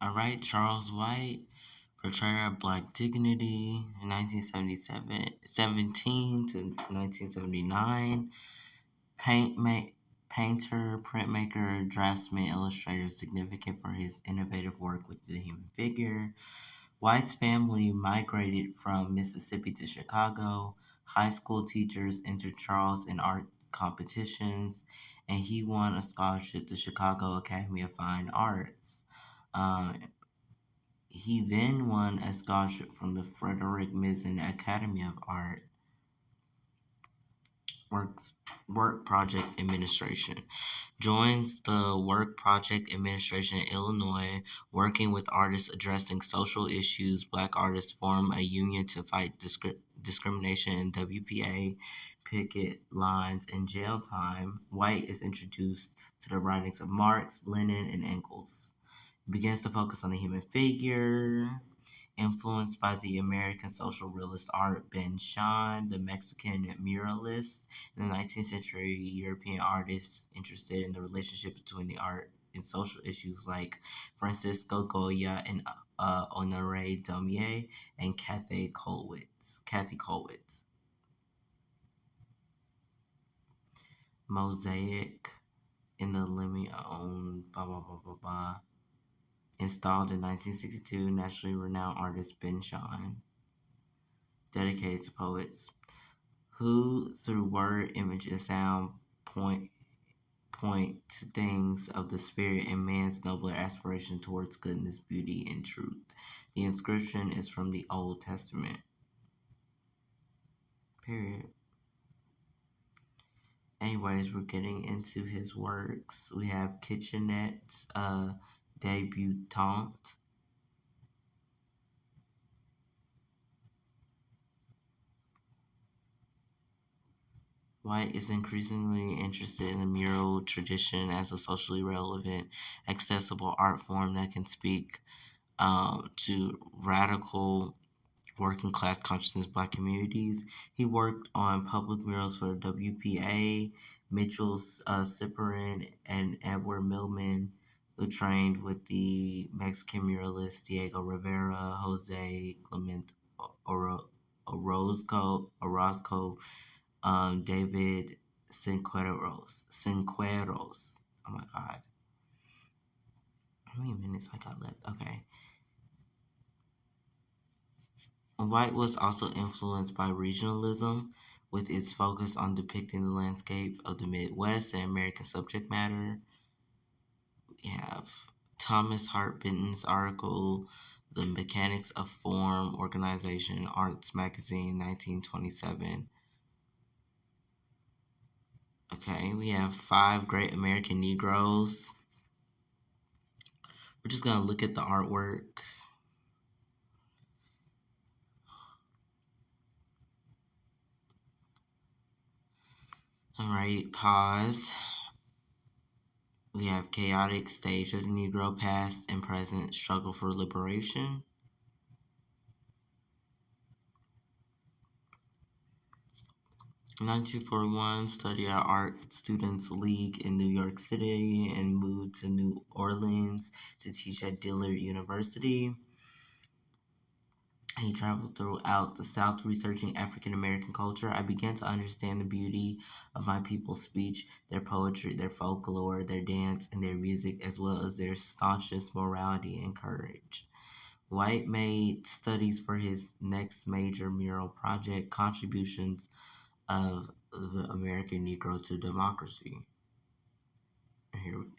All right, Charles White, portrayer of Black dignity, 1977, 17 to 1979. Paint ma- Painter, printmaker, draftsman, illustrator, significant for his innovative work with the human figure. White's family migrated from Mississippi to Chicago. High school teachers entered Charles in art competitions, and he won a scholarship to Chicago Academy of Fine Arts. Um, he then won a scholarship from the Frederick Mizzen Academy of Art. Works Work Project Administration. Joins the Work Project Administration in Illinois, working with artists addressing social issues. Black artists form a union to fight discrimination in WPA, picket lines, and jail time. White is introduced to the writings of Marx, Lenin, and Engels. Begins to focus on the human figure, influenced by the American social realist Art Ben Shahn, the Mexican muralist, in the 19th century European artists interested in the relationship between the art and social issues like Francisco Goya and Honoré Daumier and Kathy Kollwitz. Mosaic in the Lemeon, blah blah blah blah blah. Installed in 1962, nationally renowned artist Ben Shahn, dedicated to poets who, through word, image, and sound, point to things of the spirit and man's nobler aspiration towards goodness, beauty, and truth. The inscription is from the Old Testament. Period. Anyways, we're getting into his works. We have Kitchenette, Debutante. White is increasingly interested in the mural tradition as a socially relevant, accessible art form that can speak to radical working class consciousness Black communities. He worked on public murals for WPA, Mitchell Ciperin, and Edward Millman, who trained with the Mexican muralist Diego Rivera, Jose Clement Orozco, David Cinqueros. Oh my God. How many minutes I got left? Okay. White was also influenced by regionalism, with its focus on depicting the landscape of the Midwest and American subject matter. We have Thomas Hart Benton's article, The Mechanics of Form, Organization, Arts Magazine, 1927. Okay, we have Five Great American Negroes. We're just going to look at the artwork. All right, pause. We have chaotic stage of the Negro past and present struggle for liberation. In 1941, studied at Art Students League in New York City and moved to New Orleans to teach at Dillard University. He traveled throughout the South researching African American culture. I began to understand the beauty of my people's speech, their poetry, their folklore, their dance, and their music, as well as their staunchness, morality, and courage. White made studies for his next major mural project, Contributions of the American Negro to Democracy.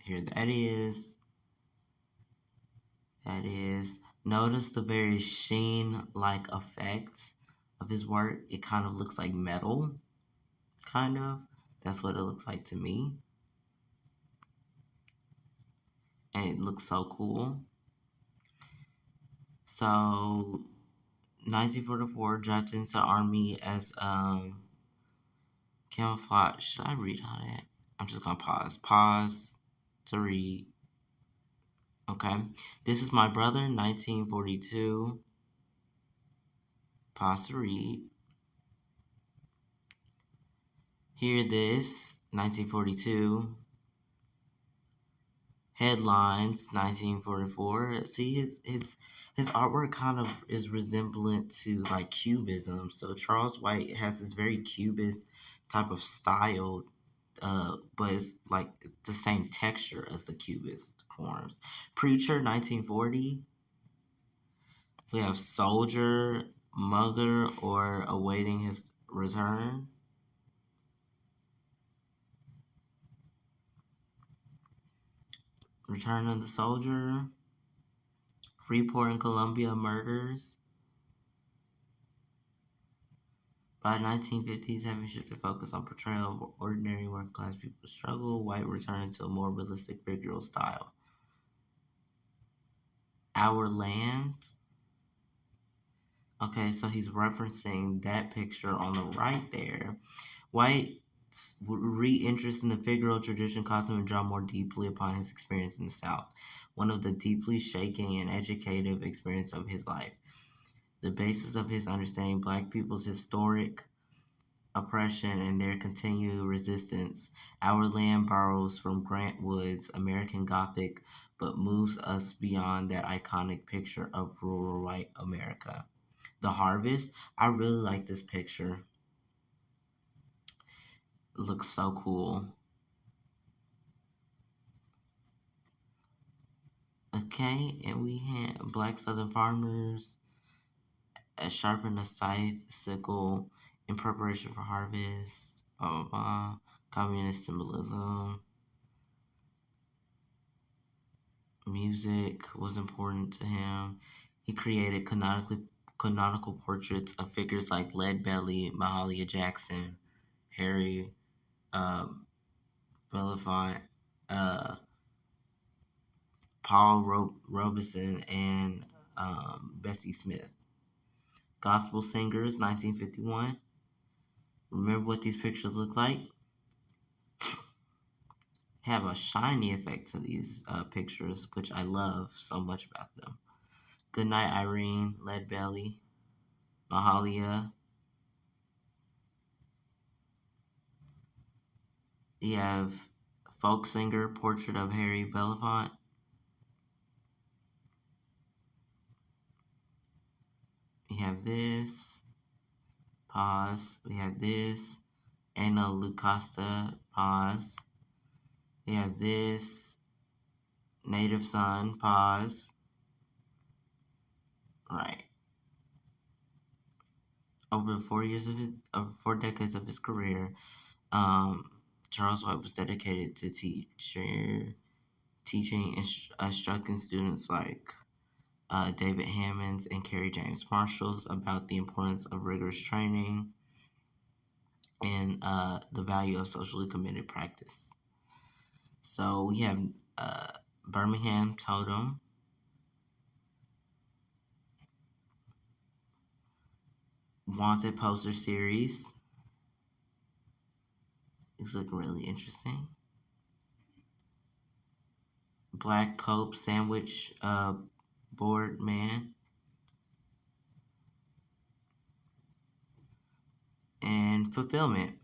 Here that is. That is. Notice the very sheen-like effect of his work. It kind of looks like metal, kind of. That's what it looks like to me. And it looks so cool. So, 1944, drafted into the Army as camouflage. Should I read on it? I'm just gonna pause. Pause to read. Okay. This is My Brother, 1942. Pause to read. Hear This, 1942. Headlines, 1944. See, his artwork kind of is resemblant to like Cubism. So Charles White has this very Cubist type of style, but it's like the same texture as the Cubist forms. Preacher, 1940. We have Soldier, Mother, or Awaiting His Return. Return of the Soldier. Freeport and Columbia Murders. By the 1950s, having shifted focus on portrayal of ordinary working-class people's struggle, White returned to a more realistic figural style. Our Land. Okay, so he's referencing that picture on the right there. White's re-interest in the figural tradition caused him to draw more deeply upon his experience in the South, one of the deeply shaking and educative experience of his life. The basis of his understanding Black people's historic oppression and their continued resistance. Our Land borrows from Grant Wood's American Gothic, but moves us beyond that iconic picture of rural white America. The Harvest. I really like this picture. It looks so cool. Okay, and we have Black Southern farmers sharpen a scythe, sickle in preparation for harvest. Blah blah blah. Communist symbolism. Music was important to him. He created canonical portraits of figures like Leadbelly, Mahalia Jackson, Harry Belafonte, uh, Paul Robeson, and Bessie Smith. Gospel Singers, 1951. Remember what these pictures look like? Have a shiny effect to these pictures, which I love so much about them. Goodnight Irene, Leadbelly, Mahalia. You have folk singer, Portrait of Harry Belafonte. We have this. Pause. We have this. Anna Lucasta. Pause. We have this. Native Son. Pause. Right. Over 4 decades of his career, Charles White was dedicated to teaching, instructing students like David Hammonds and Kerry James Marshalls about the importance of rigorous training and the value of socially committed practice. So we have Birmingham Totem, Wanted poster series. These look really interesting. Black Pope sandwich board man. And Fulfillment.